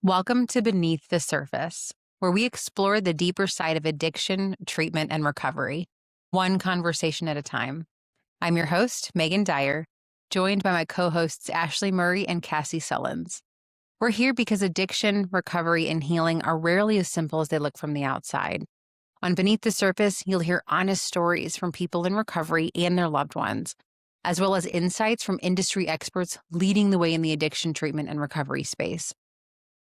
Welcome to Beneath the Surface, where we explore the deeper side of addiction, treatment, and recovery, one conversation at a time. I'm your host, Megan Dyer, joined by my co-hosts Ashley Murray and Cassie Sullins. We're here because addiction, recovery, and healing are rarely as simple as they look from the outside. On Beneath the Surface, you'll hear honest stories from people in recovery and their loved ones, as well as insights from industry experts leading the way in the addiction treatment and recovery space.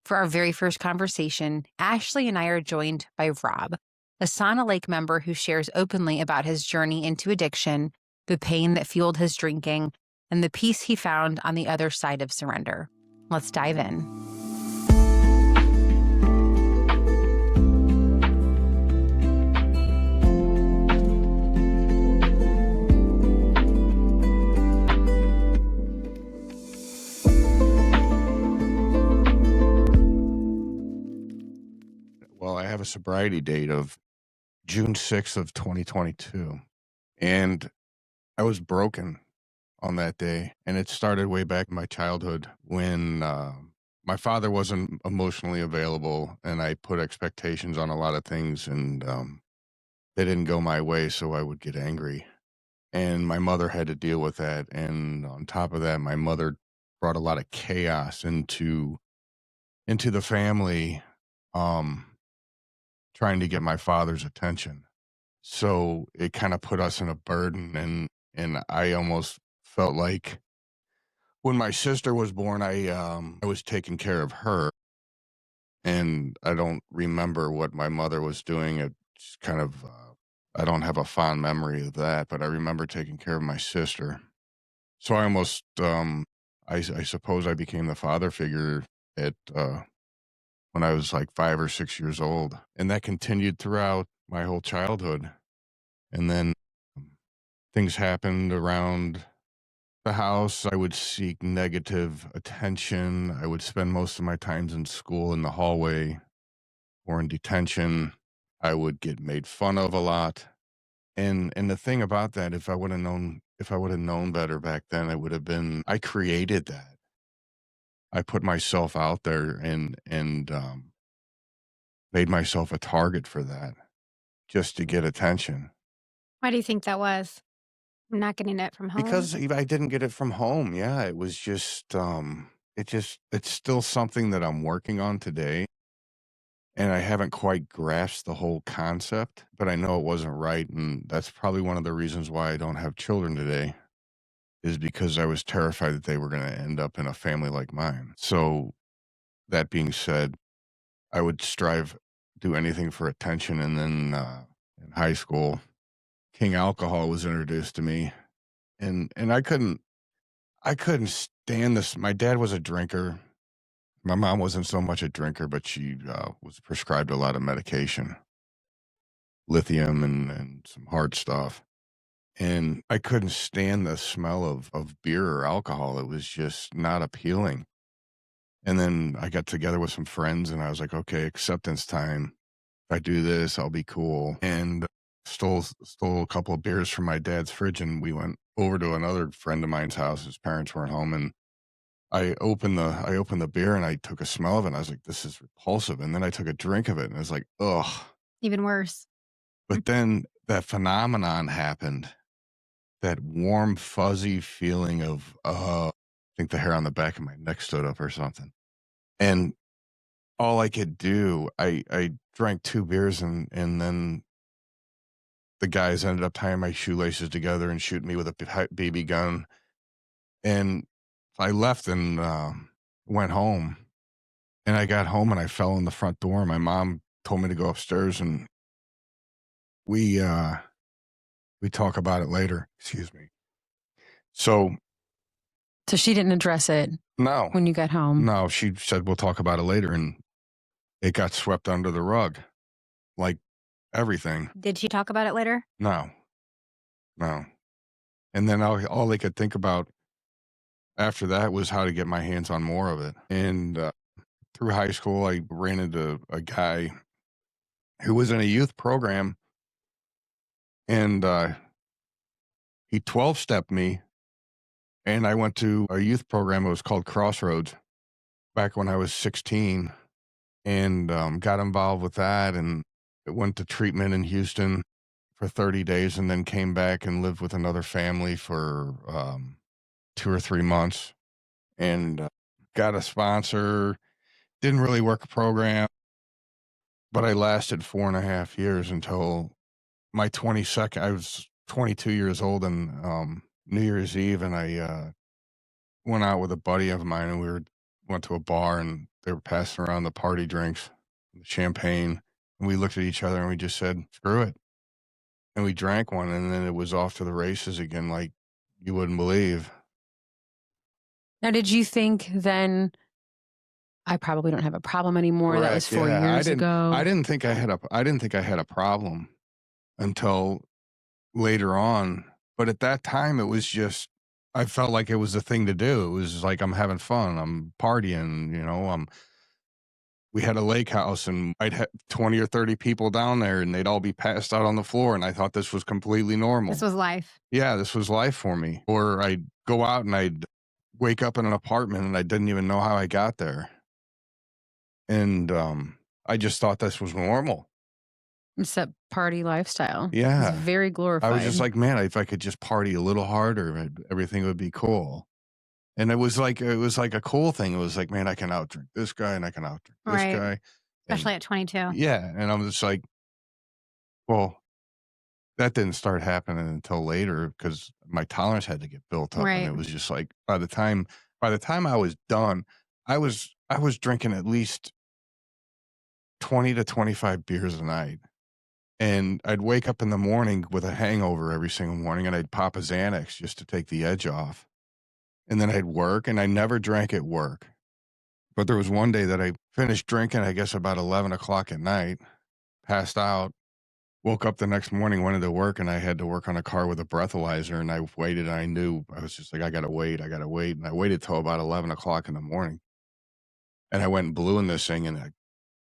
For our very first conversation, Ashley and I are joined by Rob, a Sauna Lake member who shares openly about his journey into addiction, the pain that fueled his drinking, and the peace he found on the other side of surrender. Let's dive in. Well, I have a sobriety date of June 6th of 2022, and I was broken on that day. And it started way back in my childhood when my father wasn't emotionally available, and I put expectations on a lot of things, and they didn't go my way, so I would get angry. And my mother had to deal with that. And on top of that, my mother brought a lot of chaos into the family. Trying to get my father's attention. So it kind of put us in a burden, and I almost felt like when my sister was born, I was taking care of her, and I don't remember what my mother was doing. It's kind of I don't have a fond memory of that, but I remember taking care of my sister. So I almost I suppose I became the father figure at when I was like 5 or 6 years old. And that continued throughout my whole childhood. And then things happened around the house. I would seek negative attention. I would spend most of my times in school in the hallway or in detention. I would get made fun of a lot. And the thing about that, if I would have known better back then, it would have been I created that. I put myself out there and made myself a target for that just to get attention. Why do you think that was? Not getting it from home? Because I didn't get it from home. Yeah, it was just it's still something that I'm working on today. And I haven't quite grasped the whole concept, but I know it wasn't right. And that's probably one of the reasons why I don't have children today, is because I was terrified that they were going to end up in a family like mine. So that being said, I would do anything for attention. And then in high school, King Alcohol was introduced to me, and I couldn't stand this. My dad was a drinker. My mom wasn't so much a drinker, but she was prescribed a lot of medication, lithium and some hard stuff. And I couldn't stand the smell of beer or alcohol. It was just not appealing. And then I got together with some friends, and I was like, okay, acceptance time. If I do this, I'll be cool. And stole a couple of beers from my dad's fridge, and we went over to another friend of mine's house. His parents weren't home, and I opened the beer, and I took a smell of it, and I was like, this is repulsive. And then I took a drink of it, and I was like, ugh. Even worse. But then that phenomenon happened, that warm, fuzzy feeling of, I think the hair on the back of my neck stood up or something. And all I could do, I drank 2 beers, and then the guys ended up tying my shoelaces together and shooting me with a BB gun. And I left and went home. And I got home and I fell in the front door. My mom told me to go upstairs, and we talk about it later. Excuse me. So she didn't address it no, when you got home? no, she said, we'll talk about it later. And it got swept under the rug, like everything. Did she talk about it later? No. And then all they could think about after that was how to get my hands on more of it. And through high school, I ran into a guy who was in a youth program, and he 12-stepped me, and I went to a youth program. It was called Crossroads back when I was 16. and got involved with that, and went to treatment in Houston for 30 days, and then came back and lived with another family for 2 or 3 months, and got a sponsor. Didn't really work a program, but I lasted 4.5 years until my 22nd. I was 22 years old on New Year's Eve, and I went out with a buddy of mine, and went to a bar, and they were passing around the party drinks, the champagne, and we looked at each other and we just said, "Screw it," and we drank one, and then it was off to the races again, like you wouldn't believe. Now, did you think then, I probably don't have a problem anymore? That was Correct. 4 Yeah, years ago. I didn't think I had a problem until later on, but at that time it was just, I felt like it was the thing to do. It was like I'm having fun, I'm partying, we had a lake house, and I'd have 20 or 30 people down there, and they'd all be passed out on the floor, and I thought this was completely normal. This was life. Yeah, this was life for me. Or I'd go out and I'd wake up in an apartment and I didn't even know how I got there. And I just thought this was normal. It's that party lifestyle. Yeah. It's very glorified. I was just like, man, if I could just party a little harder, everything would be cool. And it was like a cool thing. It was like, man, I can outdrink this guy and I can outdrink this Right. guy. Especially at 22. Yeah. And I'm just like, well, that didn't start happening until later because my tolerance had to get built up. And Right. it was just like, by the time I was done, I was drinking at least 20 to 25 beers a night. And I'd wake up in the morning with a hangover every single morning, and I'd pop a Xanax just to take the edge off. And then I'd work, and I never drank at work. But there was one day that I finished drinking, I guess about 11 o'clock at night, passed out, woke up the next morning, went into work, and I had to work on a car with a breathalyzer, and I waited, and I knew, I was just like, I gotta wait. And I waited till about 11 o'clock in the morning. And I went and blew in this thing, and I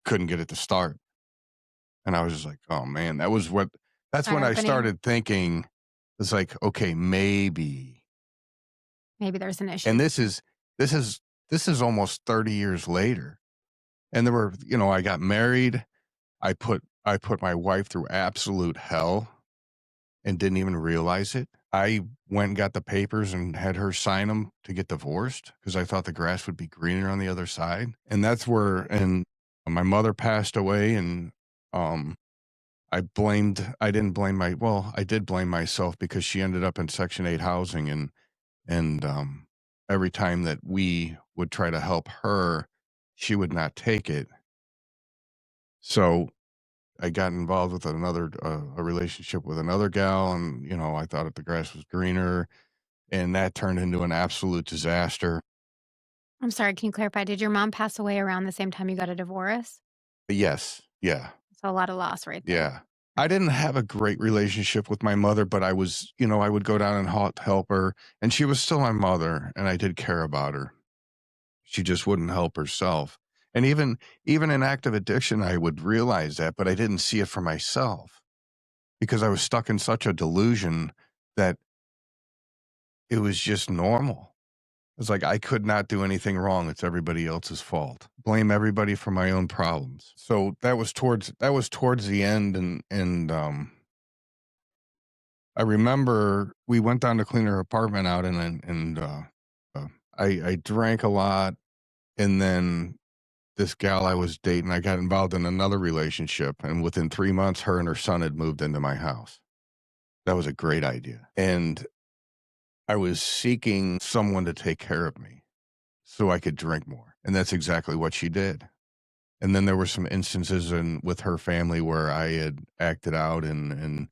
couldn't get it to start. And I was just like, oh man, that's when I Eye-opening. started thinking, it's like, okay, maybe. Maybe there's an issue. And this is almost 30 years later. And there were, I got married. I put my wife through absolute hell and didn't even realize it. I went and got the papers and had her sign them to get divorced because I thought the grass would be greener on the other side. And that's where, and my mother passed away, and I did blame myself because she ended up in Section 8 housing, and every time that we would try to help her, she would not take it. So I got involved with a relationship with another gal, and, I thought the grass was greener, and that turned into an absolute disaster. I'm sorry, can you clarify? Did your mom pass away around the same time you got a divorce? Yes. Yeah. So a lot of loss right there. Yeah. I didn't have a great relationship with my mother, but I was, I would go down and help her, and she was still my mother, and I did care about her. She just wouldn't help herself. And even in active addiction, I would realize that, but I didn't see it for myself because I was stuck in such a delusion that it was just normal. It's like I could not do anything wrong. It's everybody else's fault. Blame everybody for my own problems. So that was towards the end, and I remember we went down to clean her apartment out, and I drank a lot, and then this gal I was dating, I got involved in another relationship, and within 3 months, her and her son had moved into my house. That was a great idea, and I was seeking someone to take care of me so I could drink more, and that's exactly what she did. And then there were some instances with her family where I had acted out and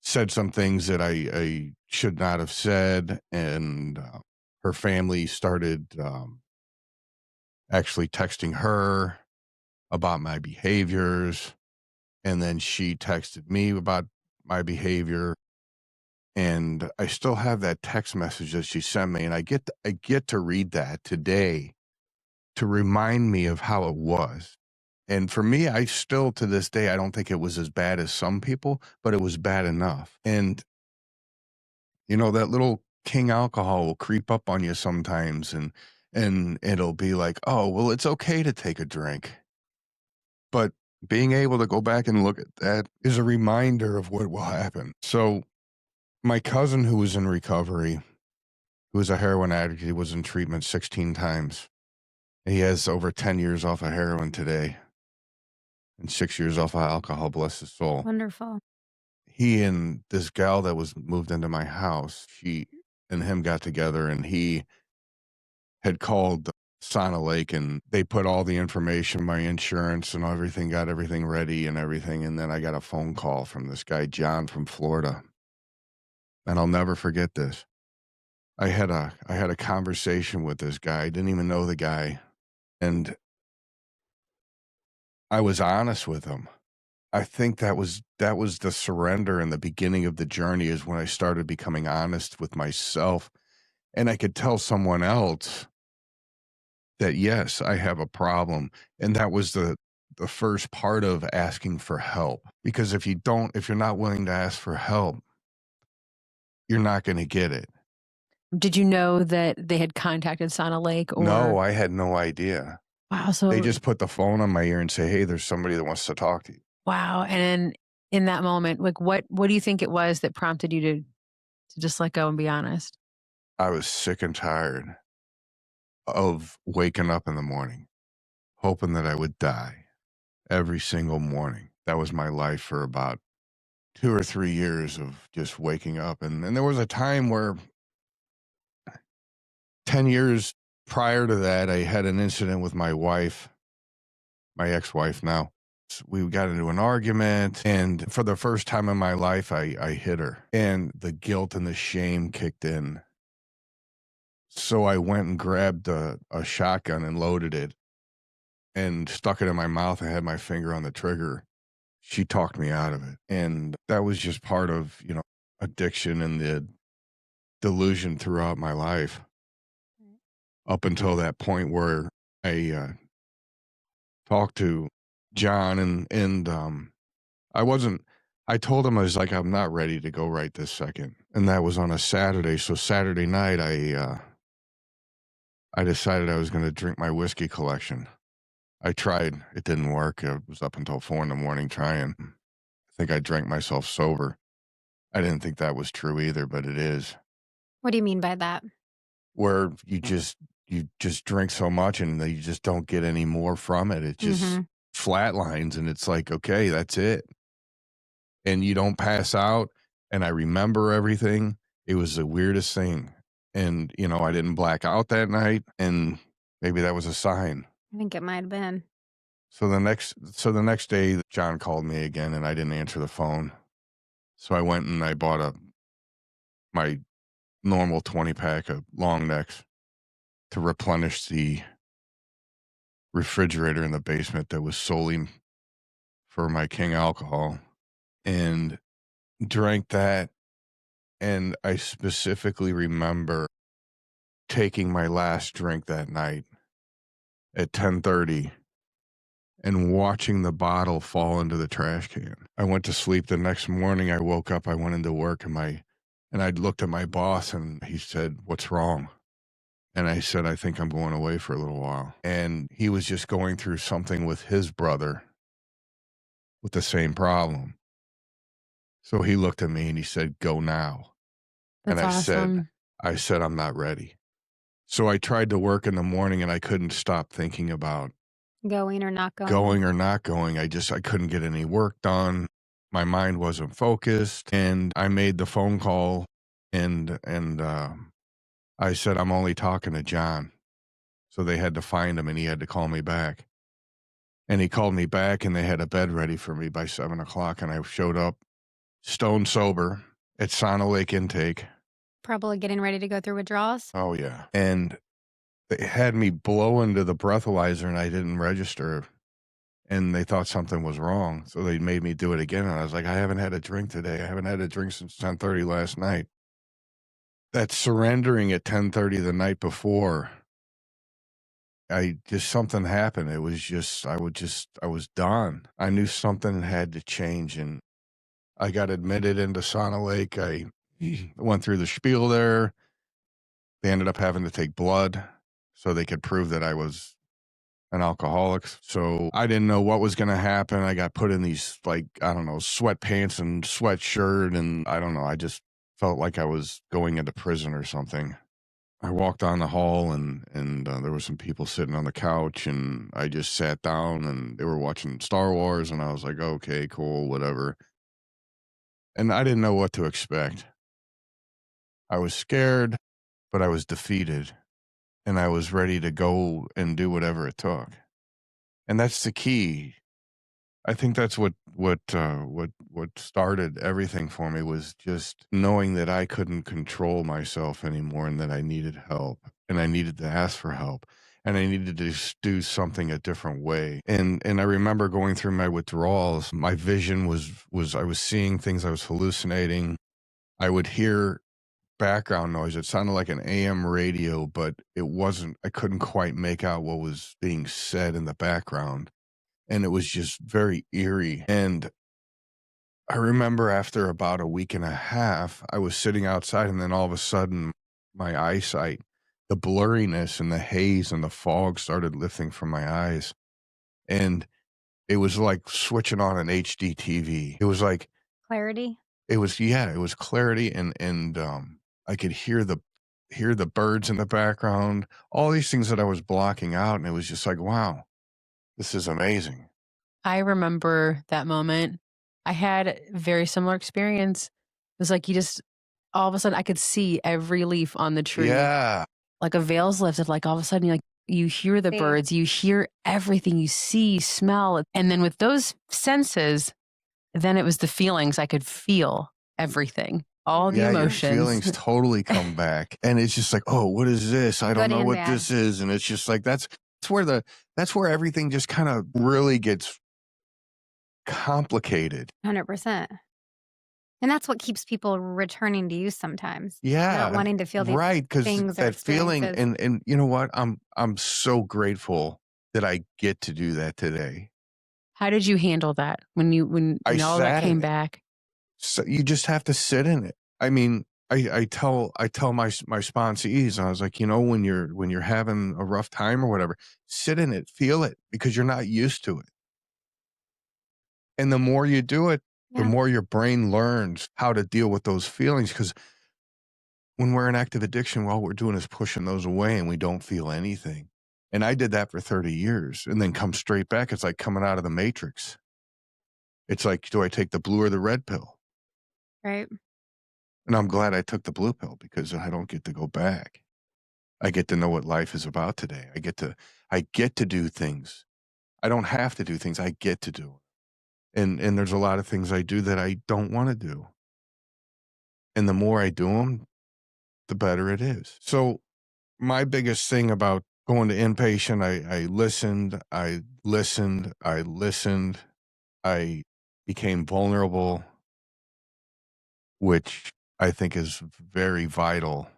said some things that I should not have said, and her family started actually texting her about my behaviors, and then she texted me about my behavior, and I still have that text message that she sent me, and I get to read that today to remind me of how it was. And for me, I still, to this day, I don't think it was as bad as some people, but it was bad enough. And, that little king alcohol will creep up on you sometimes, and it'll be like, oh, well, it's okay to take a drink. But being able to go back and look at that is a reminder of what will happen. So my cousin, who was in recovery, who was a heroin addict, he was in treatment 16 times. He has over 10 years off of heroin today and 6 years off of alcohol, bless his soul. Wonderful. He and this gal that was moved into my house, she and him got together, and he had called Sauna Lake, and they put all the information, my insurance and everything, got everything ready and everything. And then I got a phone call from this guy, John from Florida. And I'll never forget this. I had a conversation with this guy. I didn't even know the guy. And I was honest with him. I think that was the surrender in the beginning of the journey, is when I started becoming honest with myself. And I could tell someone else that, yes, I have a problem. And that was the first part of asking for help. Because if you're not willing to ask for help, you're not going to get it. Did you know that they had contacted Sauna Lake? Or No, I had no idea. wow, so They just put the phone on my ear and say, hey, there's somebody that wants to talk to you. wow. And in that moment, like what do you think it was that prompted you to just let go and be honest? I was sick and tired of waking up in the morning, hoping that I would die every single morning. That was my life for about 2 or 3 years, of just waking up. And there was a time where 10 years prior to that, I had an incident with my wife, my ex-wife now. We got into an argument, and for the first time in my life, I hit her, and the guilt and the shame kicked in. So I went and grabbed a shotgun and loaded it and stuck it in my mouth. I had my finger on the trigger. She talked me out of it. And that was just part of, addiction and the delusion throughout my life, up until that point where I talked to John, and I told him, I was like, I'm not ready to go right this second. And that was on a Saturday. So Saturday night, I decided I was going to drink my whiskey collection. I tried. It didn't work. I was up until 4 a.m. trying. I think I drank myself sober. I didn't think that was true either, but it is. What do you mean by that? Where you just drink so much and you just don't get any more from it. It just flatlines, and it's like, okay, that's it. And you don't pass out. And I remember everything. It was the weirdest thing. And, I didn't black out that night, and maybe that was a sign. I think it might have been. So the next day, John called me again, and I didn't answer the phone. So I went and I bought my normal 20-pack of long necks to replenish the refrigerator in the basement that was solely for my King alcohol, and drank that. And I specifically remember taking my last drink that night at 10:30 and watching the bottle fall into the trash can. I went to sleep. The next morning I woke up, I went into work, and I looked at my boss, and he said, "What's wrong?" And I said, "I think I'm going away for a little while." And he was just going through something with his brother with the same problem. So he looked at me and he said, "Go now." That's and awesome. I said, "I'm not ready." So I tried to work in the morning, and I couldn't stop thinking about Going or not going? going or not going. I couldn't get any work done. My mind wasn't focused, and I made the phone call, and I said, "I'm only talking to John." So they had to find him, and he had to call me back. And he called me back, and they had a bed ready for me by 7:00, and I showed up stone sober at Sauna Lake Intake. Probably getting ready to go through withdrawals? Oh, yeah. And they had me blow into the breathalyzer, and I didn't register, and they thought something was wrong. So they made me do it again. And I was like, I haven't had a drink today. I haven't had a drink since 10:30 last night. That surrendering at 10:30 the night before, something happened. It was just, I was done. I knew something had to change, and I got admitted into Sauna Lake. I went through the spiel there. They ended up having to take blood so they could prove that I was an alcoholic. So I didn't know what was going to happen. I got put in these, like, I don't know, sweatpants and sweatshirt. And I don't know. I just felt like I was going into prison or something. I walked down the hall and there were some people sitting on the couch, and I just sat down and they were watching Star Wars, and I was like, okay, cool, whatever. And I didn't know what to expect. I was scared, but I was defeated, and I was ready to go and do whatever it took. And that's the key. I think that's what started everything for me, was just knowing that I couldn't control myself anymore, and that I needed help, and I needed to ask for help, and I needed to do something a different way. And I remember going through my withdrawals, my vision was I was seeing things, I was hallucinating. I would hear background noise. It sounded like an AM radio, but it wasn't. I couldn't quite make out what was being said in the background. And it was just very eerie. And I remember after about a week and a half, I was sitting outside, and then all of a sudden my eyesight, the blurriness and the haze and the fog started lifting from my eyes. And it was like switching on an HD TV. It was like Clarity. it was clarity, and I could hear the birds in the background, all these things that I was blocking out, and it was just like, wow, this is amazing. I remember that moment. I had a very similar experience. It was like you just, all of a sudden, I could see every leaf on the tree. Yeah. Like a veil's lifted. Like all of a sudden, you hear the See. birds, you hear everything, you see, smell. And then with those senses, then it was the feelings. I could feel everything, all the Yeah, your emotions. feelings totally come back. And it's just like, oh, what is this? I don't Good know and what bad. this is. And it's just like, that's where everything just kind of really gets complicated. 100%. And that's what keeps people returning to you sometimes. Yeah. Not wanting to feel these right. Because things or that feeling, experiences. and you know what? I'm so grateful that I get to do that today. How did you handle that when I all that sat came in it. back? So you just have to sit in it. I mean, I tell my sponsees, I was like, when you're having a rough time or whatever, sit in it, feel it, because you're not used to it. And the more you do it, the Yeah. more your brain learns how to deal with those feelings. Because when we're in active addiction, all we're doing is pushing those away, and we don't feel anything. And I did that for 30 years and then come straight back. It's like coming out of the Matrix. It's like, do I take the blue or the red pill? Right. And I'm glad I took the blue pill, because I don't get to go back. I get to know what life is about today. I get to do things. I don't have to do things. I get to do them. And there's a lot of things I do that I don't want to do. And the more I do them, the better it is. So my biggest thing about going to inpatient, I listened. I became vulnerable, which I think is very vital,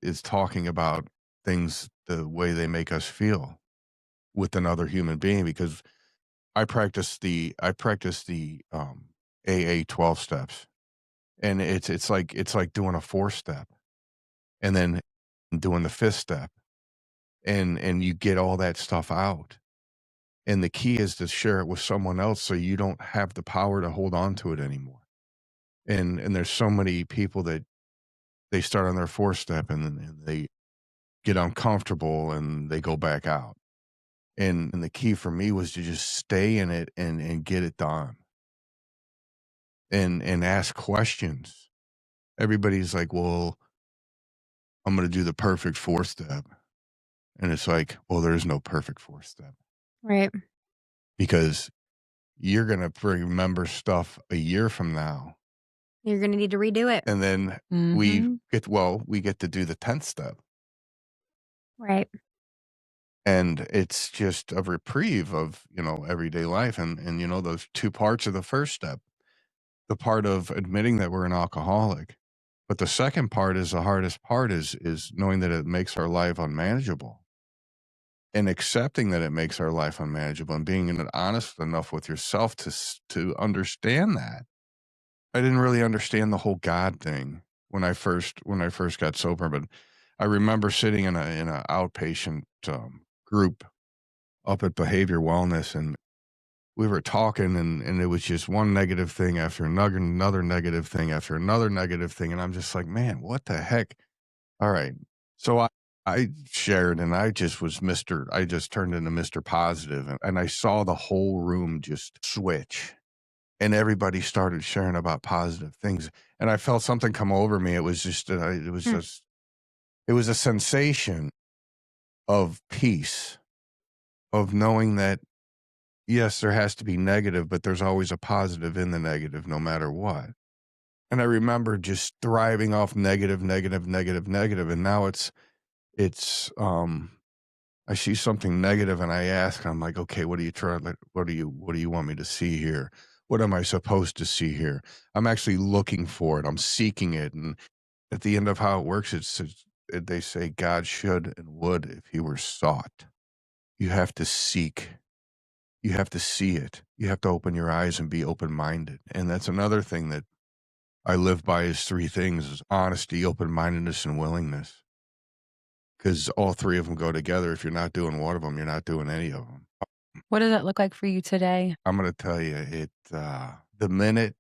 is talking about things the way they make us feel with another human being, because I practice the AA 12 steps, and it's like doing a 4-step and then doing the 5th step, and you get all that stuff out. And the key is to share it with someone else, so you don't have the power to hold on to it anymore. And there's so many people that they start on their 4-step and they get uncomfortable and they go back out. And the key for me was to just stay in it and get it done. And ask questions. Everybody's like, well, I'm going to do the perfect 4th step. And it's like, well, there is no perfect 4th step, Right. because you're going to remember stuff a year from now. You're going to need to redo it. And then we get to do the 10th step. Right. And it's just a reprieve of, everyday life. And those 2 parts of the 1st step, the part of admitting that we're an alcoholic. But the second part is the hardest part, is knowing that it makes our life unmanageable, and accepting that it makes our life unmanageable, and being honest enough with yourself to understand that. I didn't really understand the whole God thing when I first got sober, but I remember sitting in a outpatient group up at Behavior Wellness, and we were talking, and it was just one negative thing after another negative thing after another negative thing, and I'm just like, man, what the heck? All right. So I shared, and I just turned into Mr. Positive, and I saw the whole room just switch, and everybody started sharing about positive things, and I felt something come over me. It was just, it was a sensation of peace, of knowing that, yes, there has to be negative, but there's always a positive in the negative, no matter what. And I remember just thriving off negative, and now I see something negative and I ask, I'm like, okay, what do you want me to see here? What am I supposed to see here? I'm actually looking for it. I'm seeking it. And at the end of how it works, they say God should and would if he were sought. You have to seek. You have to see it. You have to open your eyes and be open-minded. And that's another thing that I live by is 3 things: is honesty, open-mindedness, and willingness. Because all 3 of them go together. If you're not doing one of them, you're not doing any of them. What does that look like for you today? I'm going to tell you, the minute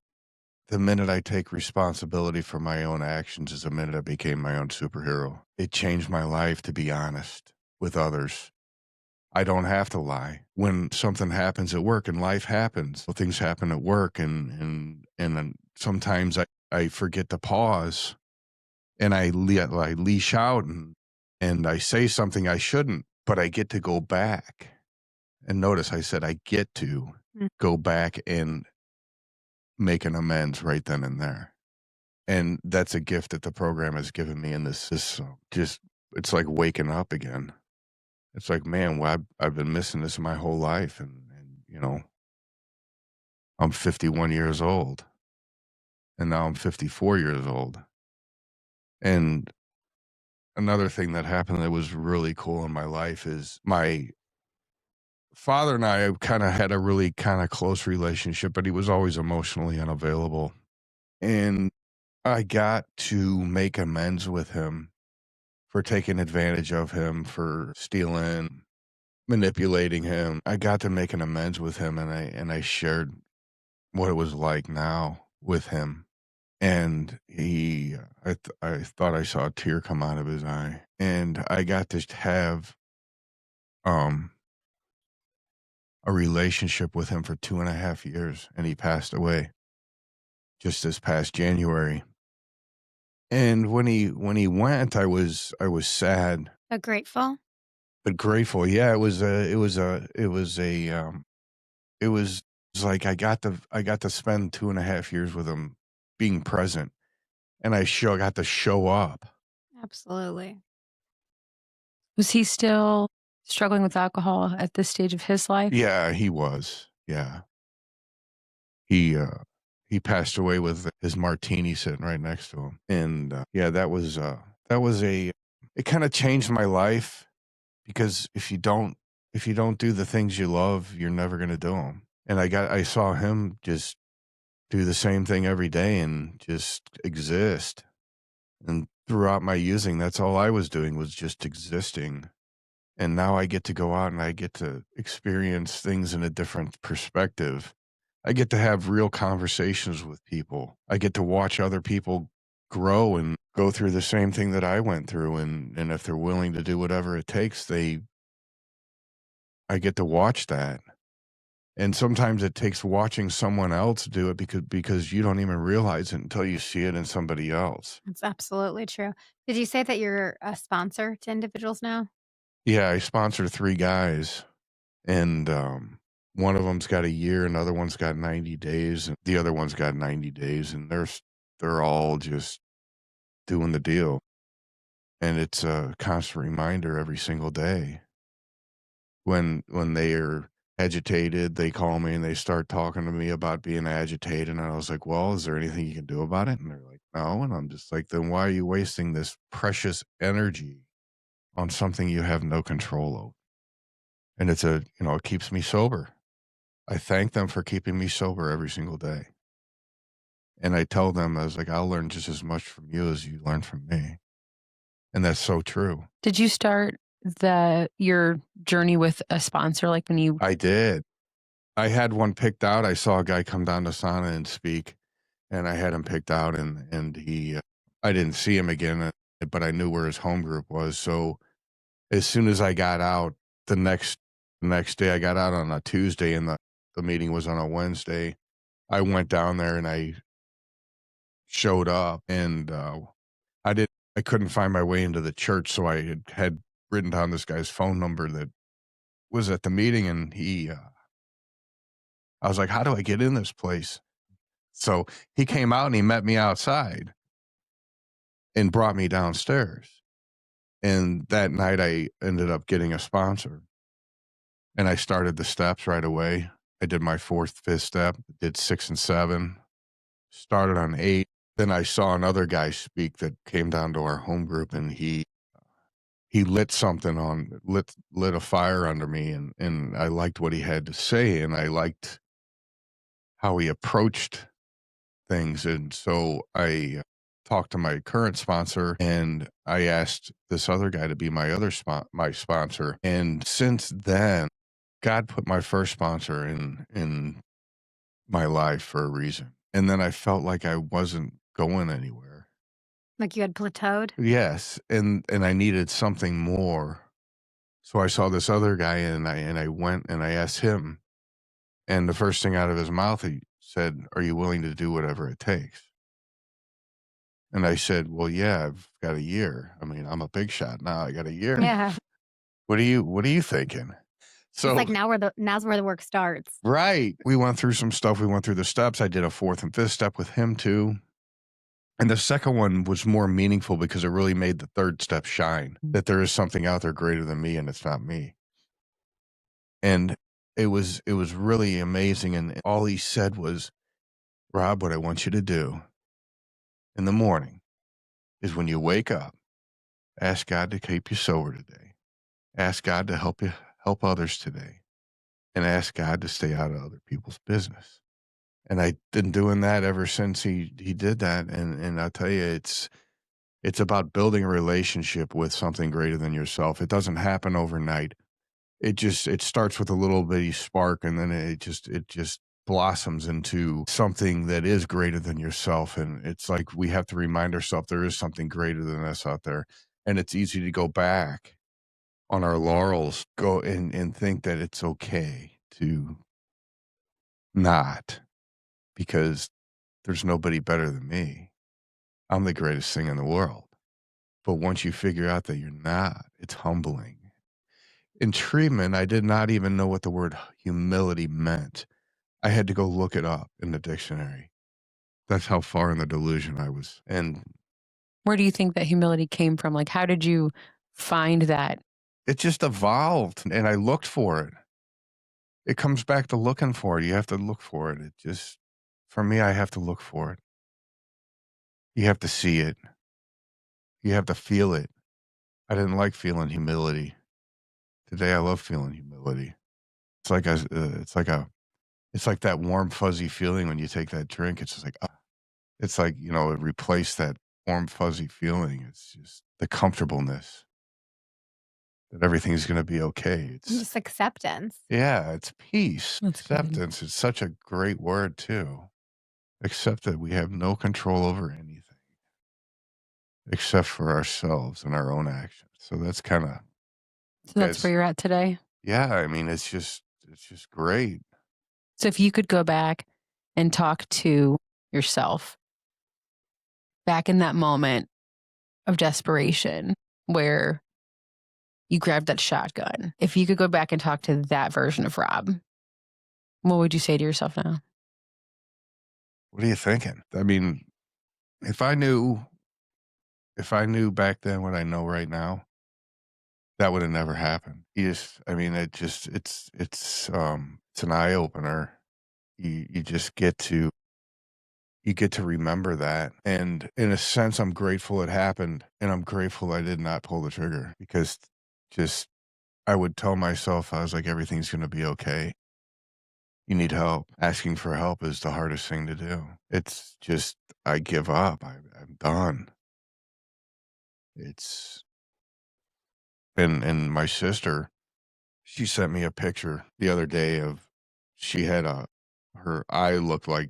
I take responsibility for my own actions is the minute I became my own superhero. It changed my life to be honest with others. I don't have to lie. When something happens at work, and life happens, things happen at work, and then sometimes I forget to pause, and I leash out, and I say something I shouldn't, but I get to go back. And notice I said I get to go back and make an amends right then and there. And that's a gift that the program has given me. And this is just, it's like waking up again. It's like, man, well, I've been missing this my whole life. And, you know, I'm 51 years old, and now I'm 54 years old. And another thing that happened that was really cool in my life is my father and I kind of had a really kind of close relationship, but he was always emotionally unavailable. And I got to make amends with him for taking advantage of him, for stealing, manipulating him. I got to make an amends with him, and I shared what it was like now with him. And I thought I saw a tear come out of his eye, and I got to have a relationship with him for 2.5 years, and he passed away just this past January. And when he went, I was sad But grateful. but grateful. Yeah, it was like I got to spend 2.5 years with him, being present, and I got to show up. Absolutely. Was he still struggling with alcohol at this stage of his life? Yeah, he was. Yeah. He passed away with his martini sitting right next to him. And yeah, that was it kind of changed my life, because if you don't do the things you love, you're never going to do them. And I saw him just do the same thing every day and just exist. And throughout my using, that's all I was doing, was just existing. And now I get to go out and I get to experience things in a different perspective. I get to have real conversations with people. I get to watch other people grow and go through the same thing that I went through. And if they're willing to do whatever it takes, I get to watch that. And sometimes it takes watching someone else do it, because you don't even realize it until you see it in somebody else. That's absolutely true. Did you say that you're a sponsor to individuals now? Yeah, I sponsored 3 guys, and one of them's got a year, another one's got 90 days, and the other one's got 90 days, and they're all just doing the deal. And it's a constant reminder every single day. When they are agitated, they call me and they start talking to me about being agitated, and I was like, well, is there anything you can do about it? And they're like, no. And I'm just like, then why are you wasting this precious energy on something you have no control over? And it keeps me sober. I thank them for keeping me sober every single day. And I tell them, I was like, I'll learn just as much from you as you learn from me. And that's so true. Did you start your journey with a sponsor, like when you I did. I had one picked out. I saw a guy come down to Sana and speak, and I had him picked out, and he, I didn't see him again, but I knew where his home group was. So as soon as I got out, the next day, I got out on a Tuesday, and the meeting was on a Wednesday. I went down there and I showed up, and I couldn't find my way into the church, so I had written down this guy's phone number that was at the meeting, and I was like, how do I get in this place? So he came out and he met me outside and brought me downstairs. And that night I ended up getting a sponsor, and I started the steps right away. I did my 4th, 5th step, did 6 and 7, started on 8. Then I saw another guy speak that came down to our home group, and he lit a fire under me, and I liked what he had to say, and I liked how he approached things. And so I talked to my current sponsor, and I asked this other guy to be my sponsor. And since then, God put my first sponsor in my life for a reason. And then I felt like I wasn't going anywhere. Like you had plateaued? Yes, and I needed something more. So I saw this other guy, and I went and I asked him, and the first thing out of his mouth, he said, "Are you willing to do whatever it takes?" And I said, "Well, yeah, I've got a year. I mean, I'm a big shot now. I got a year. Yeah. What are you thinking?" So It's like now's where the work starts. right. We went through some stuff. We went through the steps. I did a 4th and 5th step with him too. And the second one was more meaningful because it really made the 3rd step shine, that there is something out there greater than me, and it's not me. And it was really amazing. And all he said was, "Rob, what I want you to do in the morning is when you wake up, ask God to keep you sober today. Ask God to help others today, and ask God to stay out of other people's business." And I've been doing that ever since he did that. And I'll tell you, it's about building a relationship with something greater than yourself. It doesn't happen overnight. It starts with a little bitty spark, and then it just blossoms into something that is greater than yourself. And it's like we have to remind ourselves there is something greater than us out there. And it's easy to go back on our laurels, go and think that it's okay to not, because there's nobody better than me. I'm the greatest thing in the world. But once you figure out that you're not, it's humbling. In treatment, I did not even know what the word humility meant. I had to go look it up in the dictionary. That's how far in the delusion I was. And where do you think that humility came from? Like, how did you find that? it just evolved, and I looked for it. It comes back to looking for it. You have to look for it. For me, I have to look for it. You have to see it. You have to feel it. I didn't like feeling humility. Today, I love feeling humility. It's like it's like that warm, fuzzy feeling when you take that drink. It's just like, it's like, it replaced that warm, fuzzy feeling. It's just the comfortableness that everything's going to be okay. It's Just acceptance. yeah, it's peace, That's good. acceptance. It's such a great word too. Accept that we have no control over anything except for ourselves and our own actions. So that's kind of, So that's where you're at today. yeah. I mean, it's just great. So if you could go back and talk to yourself back in that moment of desperation where you grabbed that shotgun, if you could go back and talk to that version of Rob, what would you say to yourself now? What are you thinking? I mean, if I knew back then what I know right now, that would have never happened. It's an eye opener. You just get to remember that. And in a sense, I'm grateful it happened, and I'm grateful I did not pull the trigger, because I would tell myself, I was like, everything's going to be okay. You need help. Asking for help is the hardest thing to do. It's just, I give up. I'm done. And my sister, she sent me a picture the other day of she had her eye looked like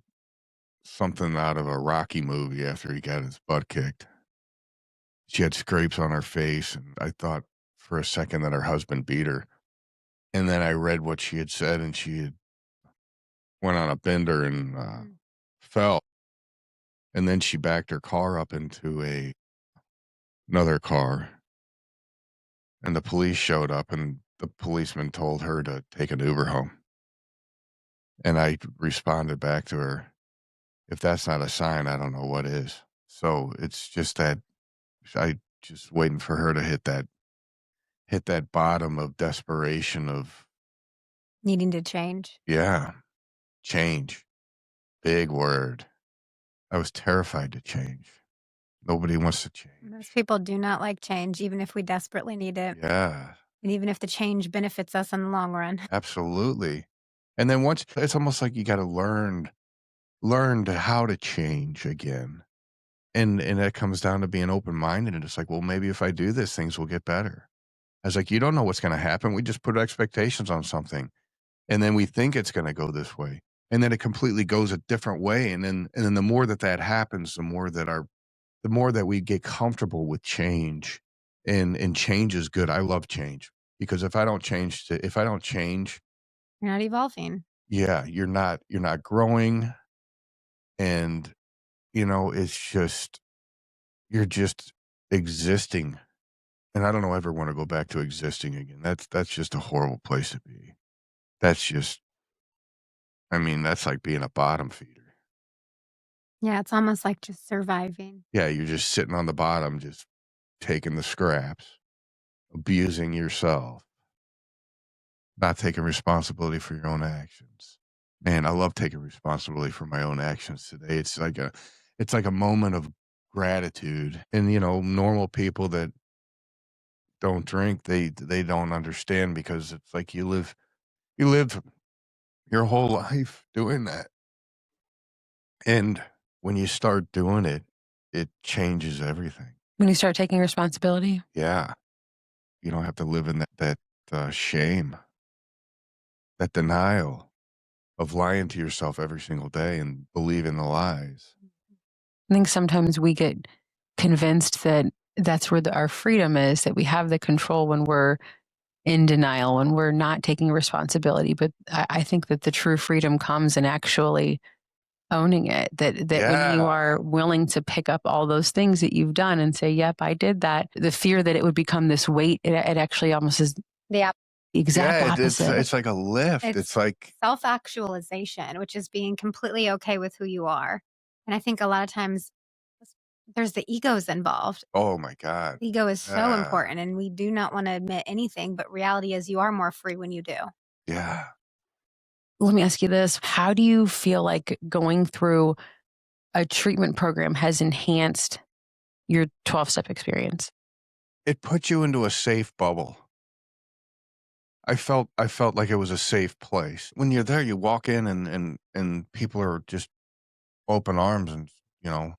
something out of a Rocky movie after he got his butt kicked. She had scrapes on her face, and I thought for a second that her husband beat her. And then I read what she had said, and she had went on a bender and fell. And then she backed her car up into another car, and the police showed up, and the policeman told her to take an Uber home. And I responded back to her, if that's not a sign, I don't know what is. So it's just that I just waiting for her to hit that bottom of desperation of Needing to change. change. Big word. I was terrified to change. Nobody wants to change. Most people do not like change, even if we desperately need it. Yeah, And even if the change benefits us in the long run. absolutely. And then once it's almost like you got to learn how to change again. And that comes down to being open-minded, and it's like, well, maybe if I do this, things will get better. I was like, you don't know what's going to happen. We just put expectations on something, and then we think it's going to go this way, and then it completely goes a different way. And then the more that happens, the more that we get comfortable with change, and change is good. I love change because if I don't change, You're not evolving. yeah, you're not growing, and it's just you're just existing. And I don't ever want to go back to existing again. That's just a horrible place to be. That's like being a bottom feeder. Yeah, it's almost like just surviving. Yeah, you're just sitting on the bottom, just taking the scraps, abusing yourself, not taking responsibility for your own actions. Man, I love taking responsibility for my own actions today. It's like a moment of gratitude. And normal people that don't drink, they don't understand, because it's like you live your whole life doing that. And when you start doing it, it changes everything. When you start taking responsibility. Yeah. You don't have to live in that shame, that denial of lying to yourself every single day and believing the lies. I think sometimes we get convinced that that's where our freedom is, that we have the control when we're in denial, when we're not taking responsibility. But I think that the true freedom comes in actually owning it, that when you are willing to pick up all those things that you've done and say, yep, I did that, the fear that it would become this weight, it actually almost is the exact opposite. It's like a lift. It's like self-actualization, which is being completely okay with who you are. And I think a lot of times there's the egos involved. Oh my God. Ego is so important, and we do not want to admit anything, but reality is you are more free when you do. Yeah. Let me ask you this. How do you feel like going through a treatment program has enhanced your 12-step experience? It put you into a safe bubble. I felt like it was a safe place. When you're there, you walk in and people are just open arms, and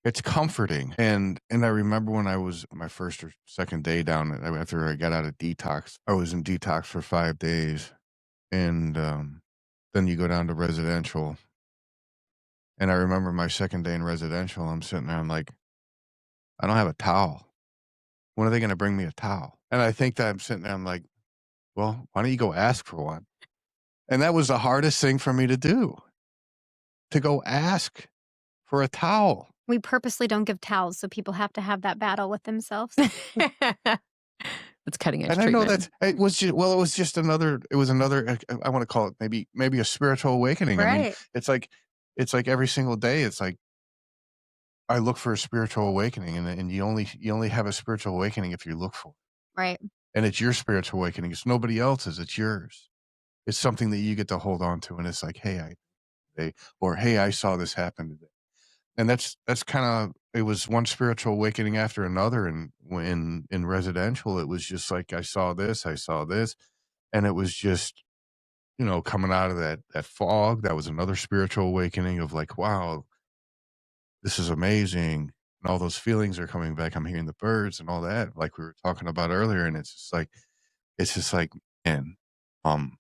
it's comforting. And I remember when I was my first or second day down after I got out of detox, I was in detox for 5 days, and then you go down to residential. And I remember my second day in residential, I'm sitting there, I'm like, I don't have a towel. When are they going to bring me a towel? And I think that I'm sitting there, I'm like, well, why don't you go ask for one? And that was the hardest thing for me to do, to go ask for a towel. We purposely don't give towels, so people have to have that battle with themselves. That's cutting edge And treatment. I know it was just another, I want to call it maybe a spiritual awakening. Right. I mean, it's like every single day, it's like I look for a spiritual awakening, and you only have a spiritual awakening if you look for it. Right. And it's your spiritual awakening. It's nobody else's. It's yours. It's something that you get to hold on to. And it's like, hey, I saw this happen today. And that's kind of, it was one spiritual awakening after another. And when in residential, it was just like, I saw this. And it was just, coming out of that fog, that was another spiritual awakening of like, wow, this is amazing. And all those feelings are coming back. I'm hearing the birds and all that, like we were talking about earlier. And it's just like, it's just like, man, and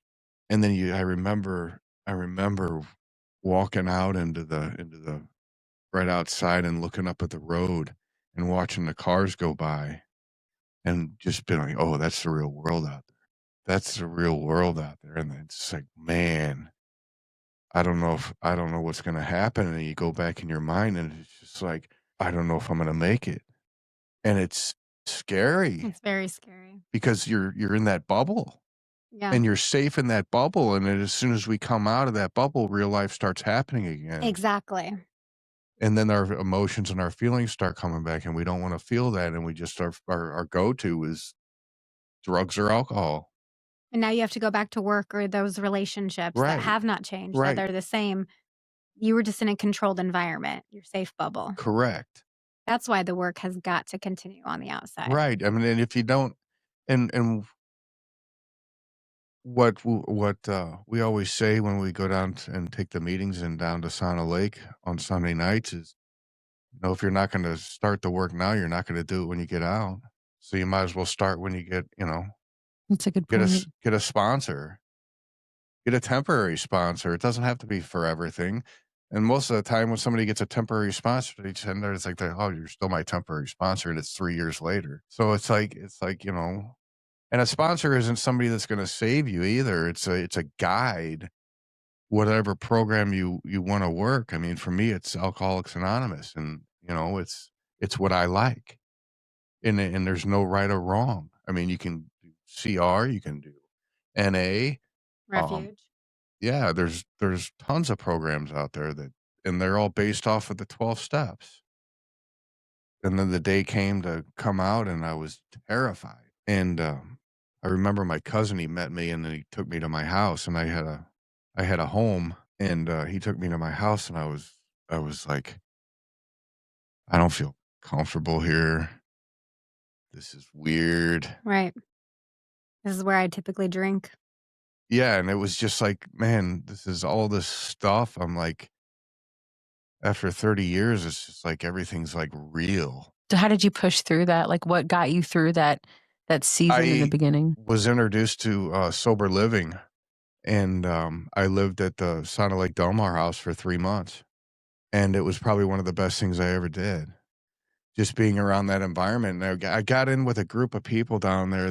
then I remember walking out into the right outside and looking up at the road and watching the cars go by and just being like, oh, that's the real world out there. That's the real world out there. And it's just like, man, I don't know what's going to happen. And you go back in your mind and it's just like, I don't know if I'm going to make it. And it's scary It's very scary. because you're in that bubble Yeah. and you're safe in that bubble. And then as soon as we come out of that bubble, real life starts happening again. Exactly. And then our emotions and our feelings start coming back and we don't want to feel that. And we just, our go-to is drugs or alcohol. And now you have to go back to work or those relationships that Right. have not changed, Right. that they're the same. You were just in a controlled environment, your safe bubble. Correct. That's why the work has got to continue on the outside. Right. I mean, and if you don't, and what we always say when we go down and take the meetings and down to Sauna Lake on Sunday nights is, if you're not going to start the work now, you're not going to do it when you get out. So you might as well start when you get, That's a good point. get a sponsor, get a temporary sponsor. It doesn't have to be for everything. And most of the time when somebody gets a temporary sponsor, it's like, oh, you're still my temporary sponsor. And it's 3 years later. So it's like, and a sponsor isn't somebody that's going to save you either. It's a guide, whatever program you want to work. I mean, for me, it's Alcoholics Anonymous, and it's what I like, and there's no right or wrong. I mean, you can do CR, you can do NA, Refuge. yeah. There's tons of programs out there and they're all based off of the 12 steps. And then the day came to come out, and I was terrified. And I remember my cousin, he met me and then he took me to my house, and I had a home, and he took me to my house, and I was like, I don't feel comfortable here. This is weird. Right. This is where I typically drink. Yeah. And it was just like, man, this is all this stuff. I'm like, after 30 years, it's just like everything's like real. So how did you push through that? Like what got you through that season in the beginning? Was introduced to sober living, and I lived at the Sauna Lake Del Mar house for 3 months, and it was probably one of the best things I ever did. Just being around that environment. And I got in with a group of people down there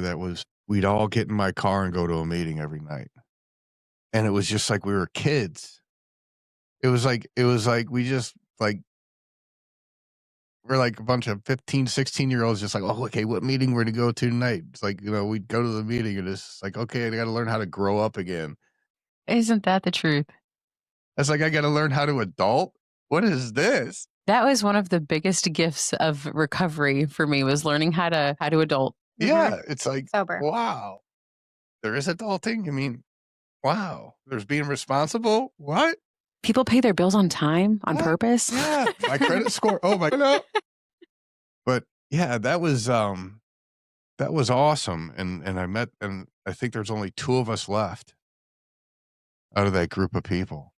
we'd all get in my car and go to a meeting every night, and it was just like we were kids. It was like we just like. We're like a bunch of 15, 16-year-olds just like, oh, okay, what meeting we're to go to tonight? It's like, we'd go to the meeting and it's like, okay, I got to learn how to grow up again. Isn't that the truth? It's like, I got to learn how to adult. What is this? That was one of the biggest gifts of recovery for me, was learning how to adult. Yeah. It's like, Sober. wow, there is adulting. I mean, wow, there's being responsible. What? People pay their bills on time, on purpose. Yeah. My credit score. Oh my God. But yeah, that was awesome. And I think there's only 2 of us left out of that group of people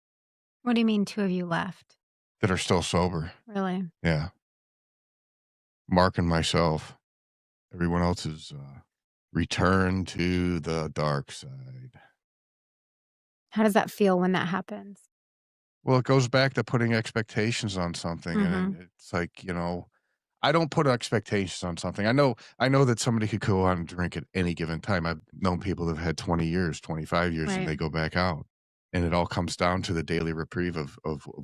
What do you mean 2 of you left? that are still sober. Really? Yeah. Mark and myself. Everyone else is returned to the dark side. How does that feel when that happens? Well, it goes back to putting expectations on something. And it's like, I don't put expectations on something. I know that somebody could go out and drink at any given time. I've known people that have had 20 years, 25 years, and Right. they go back out. And it all comes down to the daily reprieve of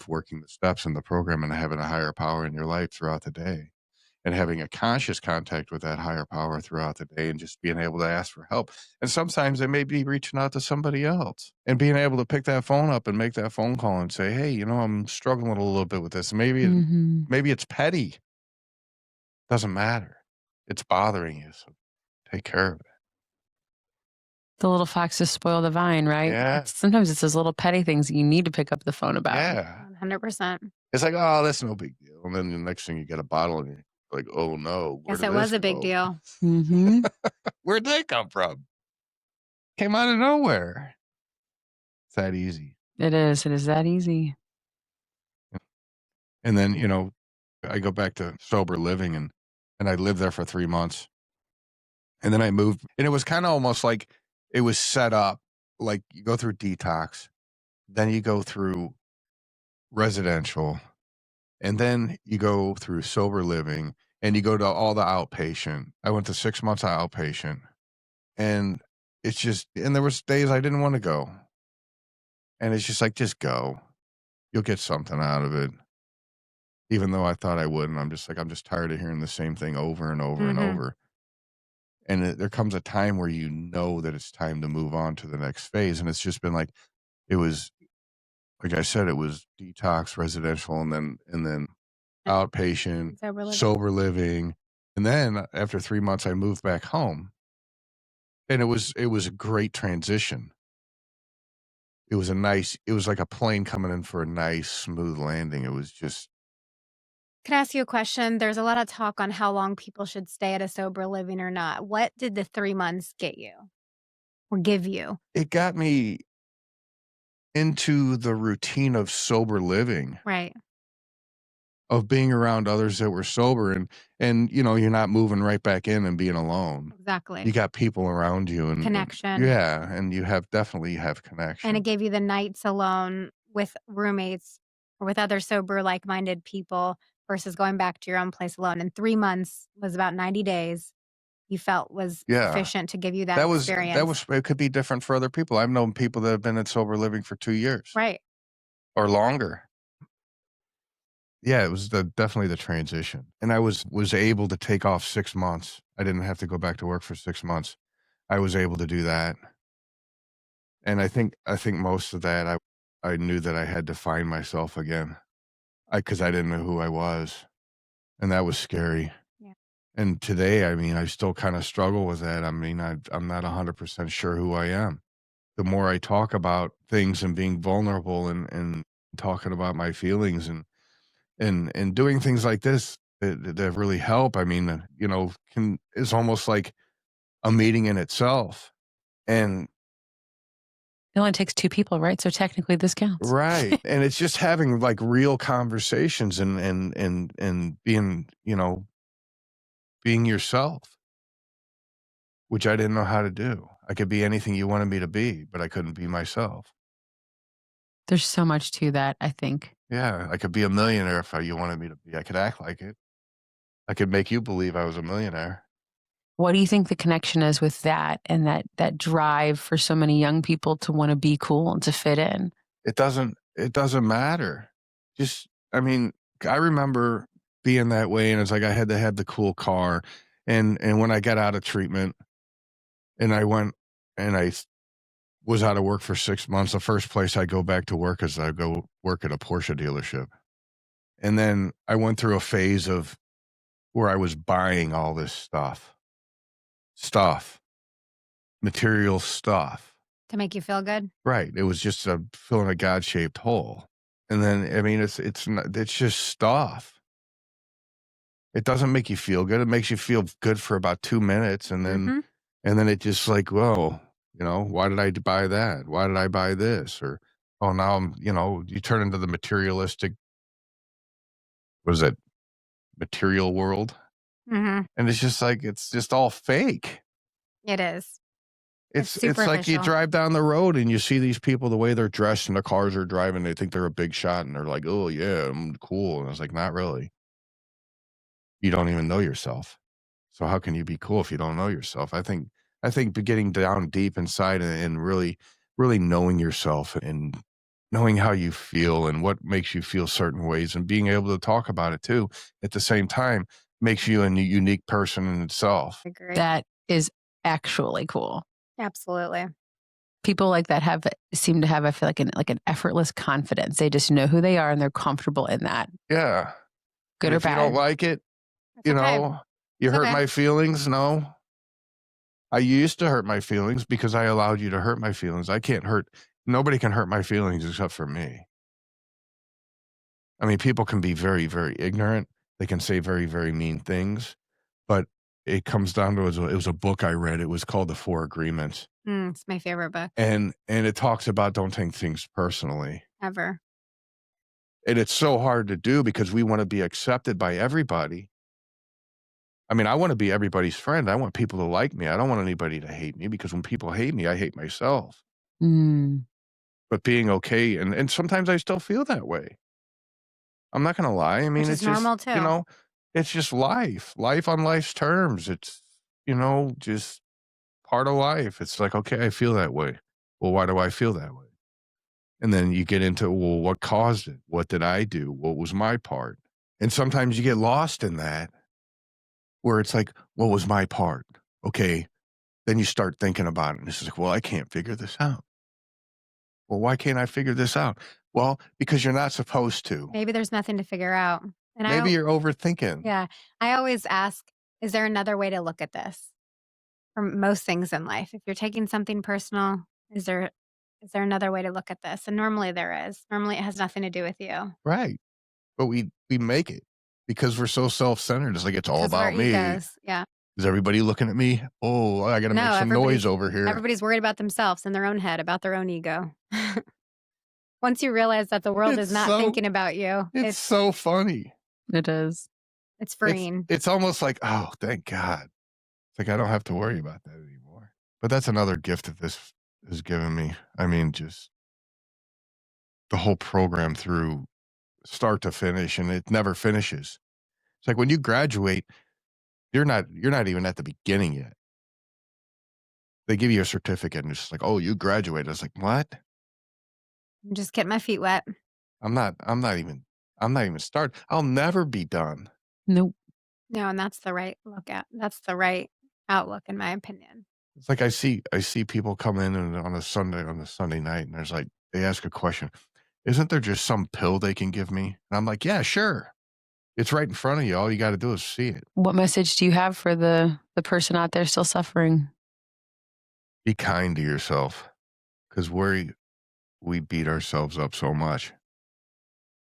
working the steps in the program and having a higher power in your life throughout the day. And having a conscious contact with that higher power throughout the day, and just being able to ask for help. And sometimes it may be reaching out to somebody else and being able to pick that phone up and make that phone call and say, hey, I'm struggling a little bit with this. Maybe it's petty. Doesn't matter. It's bothering you. So take care of it. The little foxes spoil the vine, right? Yeah. Sometimes it's those little petty things that you need to pick up the phone about. Yeah. 100%. It's like, oh, that's no big deal. And then the next thing you get a bottle and you're like, oh no. Guess it was a big deal. Where'd that come from? Came out of nowhere. It's that easy. It is. It is that easy. And then, I go back to sober living, and I lived there for 3 months. And then I moved, and it was kind of almost like it was set up. Like you go through detox, then you go through residential, and then you go through sober living, and you go to all the outpatient. I went to 6 months of outpatient, and it's just, and there was days I didn't want to go. And it's just like, just go. You'll get something out of it. Even though I thought I wouldn't, I'm just like, I'm just tired of hearing the same thing over and over and over. And there comes a time where you know that it's time to move on to the next phase. And it's just been like, it was, like I said, it was detox, residential, and then outpatient, sober living. And then after 3 months, I moved back home. And it was a great transition. It was like a plane coming in for a nice, smooth landing. It was just. Can I ask you a question? There's a lot of talk on how long people should stay at a sober living or not. What did the 3 months get you or give you? It got me into the routine of sober living, Right. of being around others that were sober, and you're not moving right back in and being alone. Exactly. You got people around you and Connection. yeah, and you definitely have connection. And it gave you the nights alone with roommates or with other sober, like-minded people versus going back to your own place alone. And 3 months was about 90 days you felt was sufficient to give you that experience. It could be different for other people. I've known people that have been in sober living for 2 years. Right. Or longer. Yeah, it was definitely the transition. And I was able to take off 6 months. I didn't have to go back to work for 6 months. I was able to do that. And I think most of that, I knew that I had to find myself again. Because I didn't know who I was. And that was scary. Yeah. And today, I mean, I still kind of struggle with that. I mean, I'm not 100% sure who I am. The more I talk about things and being vulnerable and talking about my feelings and doing things like this that really help. I mean, it's almost like a meeting in itself. And It only takes 2 people, right? So technically this counts. right. And it's just having like real conversations and being, being yourself, which I didn't know how to do. I could be anything you wanted me to be, but I couldn't be myself. There's so much to that, I think. Yeah, I could be a millionaire if you wanted me to be. I could act like it. I could make you believe I was a millionaire. What do you think the connection is with that and that drive for so many young people to want to be cool and to fit in? It doesn't matter. I mean, I remember being that way, and it's like I had to have the cool car. And when I got out of treatment and I went and I was out of work for 6 months, the first place I go back to work is I go work at a Porsche dealership. And then I went through a phase of where I was buying all this stuff, material stuff. To make you feel good? Right. It was just filling a God-shaped hole. And then, I mean, it's just stuff. It doesn't make you feel good. It makes you feel good for about 2 minutes. And then, it just like, whoa, why did I buy that? Why did I buy this? Or, oh, now I'm, you turn into the materialistic, what is it? Material world. And it's just like, it's just all fake. It is. It's like you drive down the road and you see these people, the way they're dressed and the cars they're driving, they think they're a big shot and they're like, oh yeah, I'm cool. And I was like, not really. You don't even know yourself. So how can you be cool if you don't know yourself? I think getting down deep inside and really, really knowing yourself and knowing how you feel and what makes you feel certain ways and being able to talk about it too at the same time makes you a unique person in itself. I agree. That is actually cool. Absolutely. People like that seem to have, I feel like an effortless confidence. They just know who they are and they're comfortable in that. Yeah. Good and or if bad. you don't like it, That's okay. You hurt my feelings. No, I used to hurt my feelings because I allowed you to hurt my feelings. Nobody can hurt my feelings except for me. I mean, people can be very, very ignorant. They can say very, very mean things, but it comes down to, it was a book I read. It was called The 4 Agreements. It's my favorite book. And it talks about don't take things personally. Ever. And it's so hard to do because we want to be accepted by everybody. I mean, I want to be everybody's friend. I want people to like me. I don't want anybody to hate me, because when people hate me, I hate myself. But being okay, and sometimes I still feel that way. I'm not going to lie. I mean, Which is it's just, normal too. it's just life on life's terms. It's, just part of life. It's like, okay, I feel that way. Well, why do I feel that way? And then you get into, well, what caused it? What did I do? What was my part? And sometimes you get lost in that, where it's like, what was my part? Okay. Then you start thinking about it, and it's like, well, I can't figure this out. Well, why can't I figure this out? Well, because you're not supposed to. Maybe there's nothing to figure out. And Maybe you're overthinking. Yeah. I always ask, is there another way to look at this? For most things in life, if you're taking something personal, is there another way to look at this? And normally there is. Normally it has nothing to do with you. Right. But we make it, because we're so self-centered. It's like, it's all about me. Yeah. Is everybody looking at me? Oh, I got to make some noise over here. Everybody's worried about themselves in their own head, about their own ego. Once you realize that the world is not thinking about you, it's so funny. It is. It's freeing. It's almost like, oh, thank God. It's like, I don't have to worry about that anymore. But that's another gift that this has given me. I mean, just the whole program through start to finish, and it never finishes. It's like when you graduate, you're not even at the beginning yet. They give you a certificate, and it's just like, oh, you graduated. It's like, what? I'm just getting my feet wet. I'm not even started. I'll never be done. Nope. No, and that's the right that's the right outlook, in my opinion. It's like I see people come in and on a Sunday night, and there's like, they ask a question. Isn't there just some pill they can give me? And I'm like, yeah, sure. It's right in front of you. All you got to do is see it. What message do you have for the person out there still suffering? Be kind to yourself, because we beat ourselves up so much.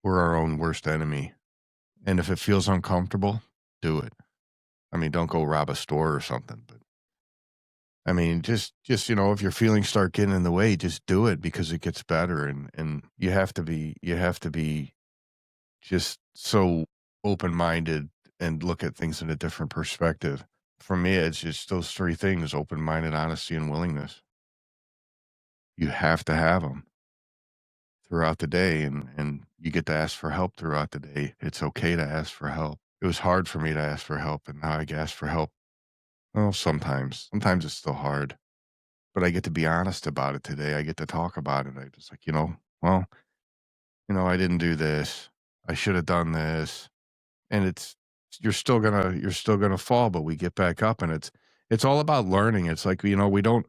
We're our own worst enemy. And if it feels uncomfortable, do it. I mean, don't go rob a store or something, but I mean, just if your feelings start getting in the way, just do it, because it gets better. And you have to be just so open-minded and look at things in a different perspective. For me, it's just those three things: open-minded, honesty, and willingness. You have to have them throughout the day, and you get to ask for help throughout the day. It's okay to ask for help. It was hard for me to ask for help, and now I ask for help. Well, sometimes it's still hard, but I get to be honest about it today. I get to talk about it. I just like, well, I didn't do this. I should have done this. And you're still gonna fall, but we get back up, and it's all about learning. It's like, we don't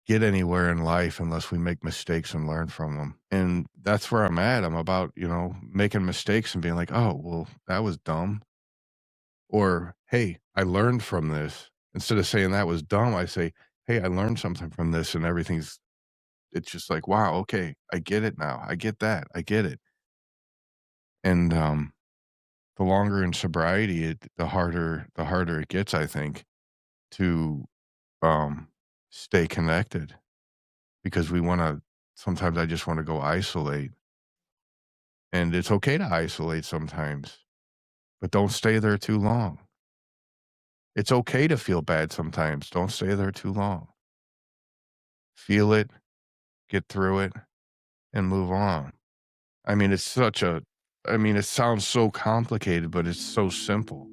get anywhere in life unless we make mistakes and learn from them. And that's where I'm at. I'm about, making mistakes and being like, oh, well, that was dumb. Or, hey, I learned from this. Instead of saying that was dumb, I say, hey, I learned something from this, and it's just like, wow, okay, I get it now. I get that. I get it. And the longer in sobriety, the harder it gets, I think, to stay connected, because sometimes I just want to go isolate. And it's okay to isolate sometimes, but don't stay there too long. It's okay to feel bad sometimes. Don't stay there too long. Feel it, get through it, and move on. I mean, it sounds so complicated, but it's so simple.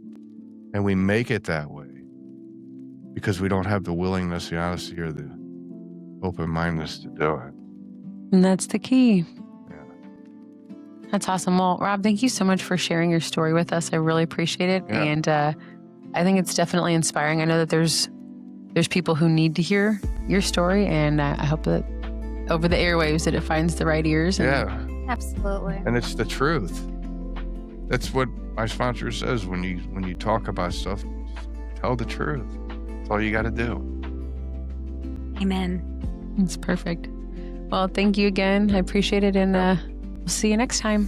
And we make it that way because we don't have the willingness, the honesty, or the open-mindedness to do it. And that's the key. Yeah. That's awesome. Well, Rob, thank you so much for sharing your story with us. I really appreciate it. Yeah. And I think it's definitely inspiring. I know that there's people who need to hear your story, and I hope that over the airwaves that it finds the right ears. Yeah. Absolutely. And it's the truth. That's what my sponsor says. When you talk about stuff, just tell the truth. That's all you got to do. Amen. It's perfect. Well, thank you again. I appreciate it, and we'll see you next time.